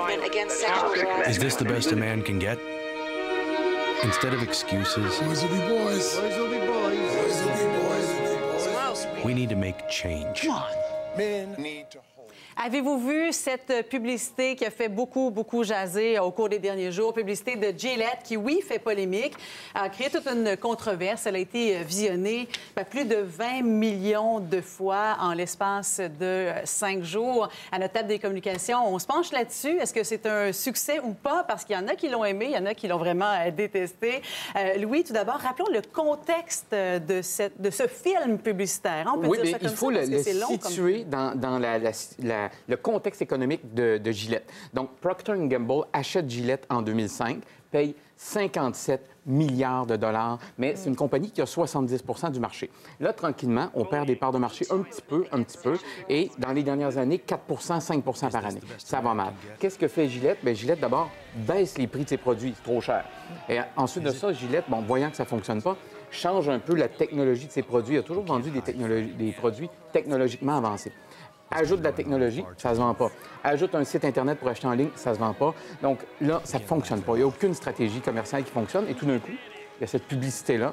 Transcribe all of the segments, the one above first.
movement against sexual harassment. Is this the best a man can get? Instead of excuses, Boys will be boys. Boys will be boys. Boys will be boys. we need to make change. Men need to hold. Avez-vous vu cette publicité qui a fait beaucoup jaser au cours des derniers jours? Publicité de Gillette qui, oui, fait polémique, a créé toute une controverse. Elle a été visionnée plus de 20 millions de fois en l'espace de 5 jours. À notre table des communications, on se penche là-dessus. Est-ce que c'est un succès ou pas? Parce qu'il y en a qui l'ont aimé, il y en a qui l'ont vraiment détesté. Louis, tout d'abord, rappelons le contexte de ce film publicitaire. On peut dire ça comme il faut ça, parce que c'est long situer dans le contexte économique de Gillette. Donc, Procter & Gamble achète Gillette en 2005, paye 57 milliards de dollars, mais c'est une compagnie qui a 70 du marché. Là, tranquillement, on perd des parts de marché un petit peu, et dans les dernières années, 4 5 par année. Ça va mal. Qu'est-ce que fait Gillette? Bien, Gillette, d'abord, baisse les prix de ses produits, c'est trop cher. Et ensuite de ça, Gillette, voyant que ça ne fonctionne pas, change un peu la technologie de ses produits. Il a toujours vendu des produits technologiquement avancés. Ajoute de la technologie, ça se vend pas. Ajoute un site Internet pour acheter en ligne, ça se vend pas. Donc là, ça ne fonctionne pas. Il n'y a aucune stratégie commerciale qui fonctionne. Et tout d'un coup, il y a cette publicité-là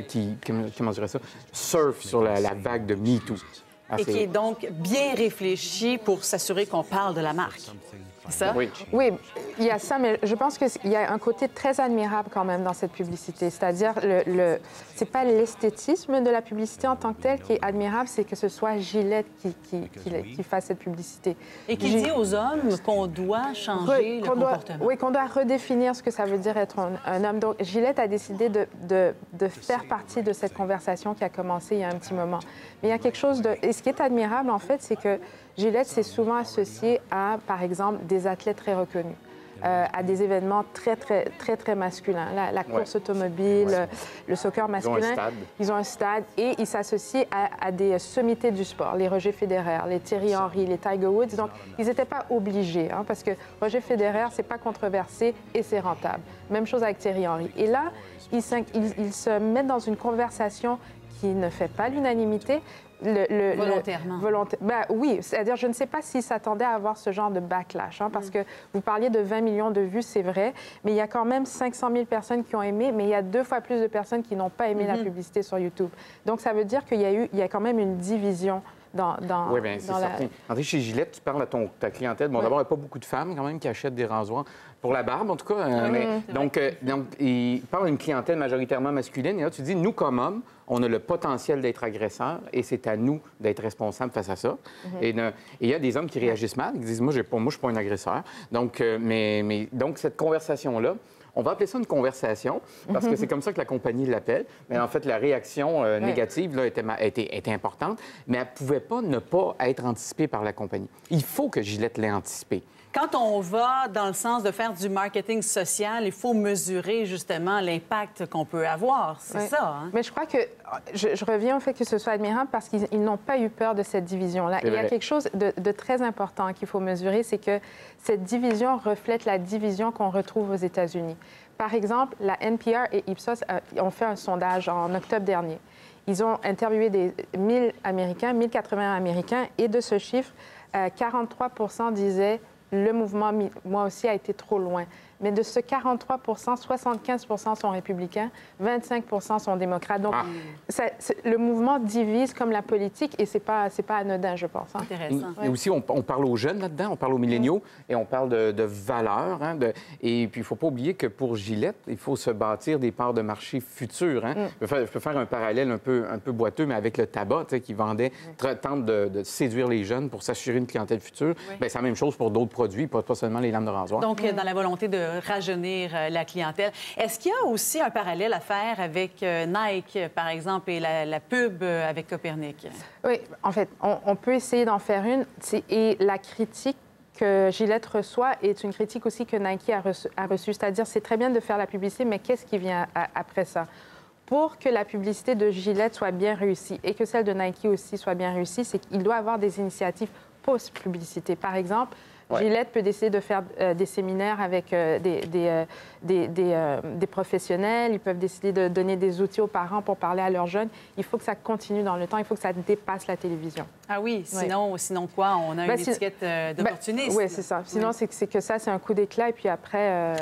qui, comment dirais ça, surfe sur la vague de MeToo. et qui est donc bien réfléchi pour s'assurer qu'on parle de la marque. C'est ça? Oui. Oui, il y a ça, mais je pense qu'il y a un côté très admirable quand même dans cette publicité. C'est-à-dire, c'est pas l'esthétisme de la publicité en tant que telle qui est admirable, c'est que ce soit Gillette qui fasse cette publicité. Et qui dit aux hommes qu'on doit changer le comportement. Oui, qu'on doit redéfinir ce que ça veut dire être un homme. Donc, Gillette a décidé de faire partie de cette conversation qui a commencé il y a un petit moment. Mais il y a quelque chose de... Et ce qui est admirable, en fait, c'est que Gillette s'est souvent associé à, par exemple, des athlètes très reconnus, à des événements très masculins. La course automobile, le soccer masculin. Ils ont un stade et ils s'associent à des sommités du sport, les Roger Federer, les Thierry Henry, les Tiger Woods. Donc, ils n'étaient pas obligés, parce que Roger Federer, c'est pas controversé et c'est rentable. Même chose avec Thierry Henry. Et là, ils se mettent dans une conversation qui ne fait pas l'unanimité. Volontairement. Ben, oui, c'est-à-dire, je ne sais pas s'ils s'attendaient à avoir ce genre de backlash, parce que vous parliez de 20 millions de vues, c'est vrai, mais il y a quand même 500 000 personnes qui ont aimé, mais il y a 2 fois plus de personnes qui n'ont pas aimé la publicité sur YouTube. Donc, ça veut dire qu'il y a quand même une division oui, bien, c'est certain. André, chez Gillette, tu parles à ta clientèle. Bon, d'abord, il n'y a pas beaucoup de femmes, quand même, qui achètent des rasoirs. Pour la barbe, en tout cas. Donc, il parle d'une clientèle majoritairement masculine. Et là, tu dis, nous, comme hommes, on a le potentiel d'être agresseurs et c'est à nous d'être responsables face à ça. Et il y a des hommes qui réagissent mal, qui disent, moi, je ne suis pas un agresseur. Donc, donc cette conversation-là, on va appeler ça une conversation, parce que c'est comme ça que la compagnie l'appelle. Mais en fait, la réaction négative là, était importante, mais elle ne pouvait pas ne pas être anticipée par la compagnie. Il faut que Gillette l'ait anticipée. Quand on va dans le sens de faire du marketing social, il faut mesurer justement l'impact qu'on peut avoir. C'est ça. Hein? Mais je crois que je reviens au fait que ce soit admirable parce qu'ils n'ont pas eu peur de cette division-là. Il y a quelque chose de très important qu'il faut mesurer, c'est que cette division reflète la division qu'on retrouve aux États-Unis. Par exemple, la NPR et Ipsos ont fait un sondage en octobre dernier. Ils ont interviewé des 1000 Américains, 1080 Américains, et de ce chiffre, 43 % disaient le mouvement, moi aussi, a été trop loin. Mais de ce 43 75 sont républicains, 25 sont démocrates. Donc, le mouvement divise comme la politique et c'est pas anodin, je pense. Intéressant. Et aussi, on parle aux jeunes là-dedans, on parle aux milléniaux et on parle de valeurs. Et puis, il ne faut pas oublier que pour Gillette, il faut se bâtir des parts de marché futures. Je peux faire un parallèle un peu boiteux, mais avec le tabac, qui vendait, tente de séduire les jeunes pour s'assurer une clientèle future. Bien, c'est la même chose pour d'autres produits, pas seulement les lames de rasoir. Donc, dans la volonté de rajeunir la clientèle. Est-ce qu'il y a aussi un parallèle à faire avec Nike, par exemple, et la pub avec Copernic? Oui, en fait, on peut essayer d'en faire une. Et la critique que Gillette reçoit est une critique aussi que Nike a reçue. C'est-à-dire, c'est très bien de faire la publicité, mais qu'est-ce qui vient après ça? Pour que la publicité de Gillette soit bien réussie et que celle de Nike aussi soit bien réussie, c'est qu'il doit avoir des initiatives post-publicité. Par exemple, Gillette peut décider de faire des séminaires avec des professionnels. Ils peuvent décider de donner des outils aux parents pour parler à leurs jeunes. Il faut que ça continue dans le temps. Il faut que ça dépasse la télévision. Ah oui, sinon quoi? On a une étiquette d'opportuniste. Oui, c'est ça. Sinon, c'est que ça, c'est un coup d'éclat, et puis après,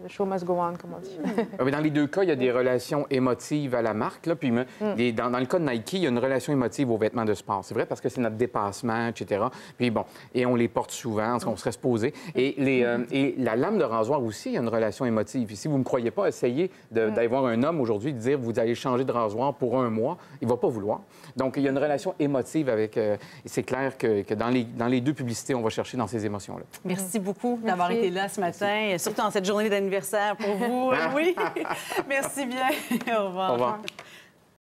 the show must go on, comme on dit. Dans les deux cas, il y a des relations émotives à la marque. Là, puis dans le cas de Nike, il y a une relation émotive aux vêtements de sport. C'est vrai parce que c'est notre dépassement, etc. Puis bon, et on les porte souvent, ce qu'on serait supposé. Et la lame de rasoir aussi, il y a une relation émotive. Et si vous ne me croyez pas, essayez d'aller voir un homme aujourd'hui, de dire vous allez changer de rasoir pour un mois. Il ne va pas vouloir. Donc, il y a une relation émotive avec... et c'est clair que dans les deux publicités, on va chercher dans ces émotions-là. Merci beaucoup d'avoir été là ce matin, surtout en cette journée d'anniversaire pour vous. Oui. Merci bien. Au revoir. Au revoir.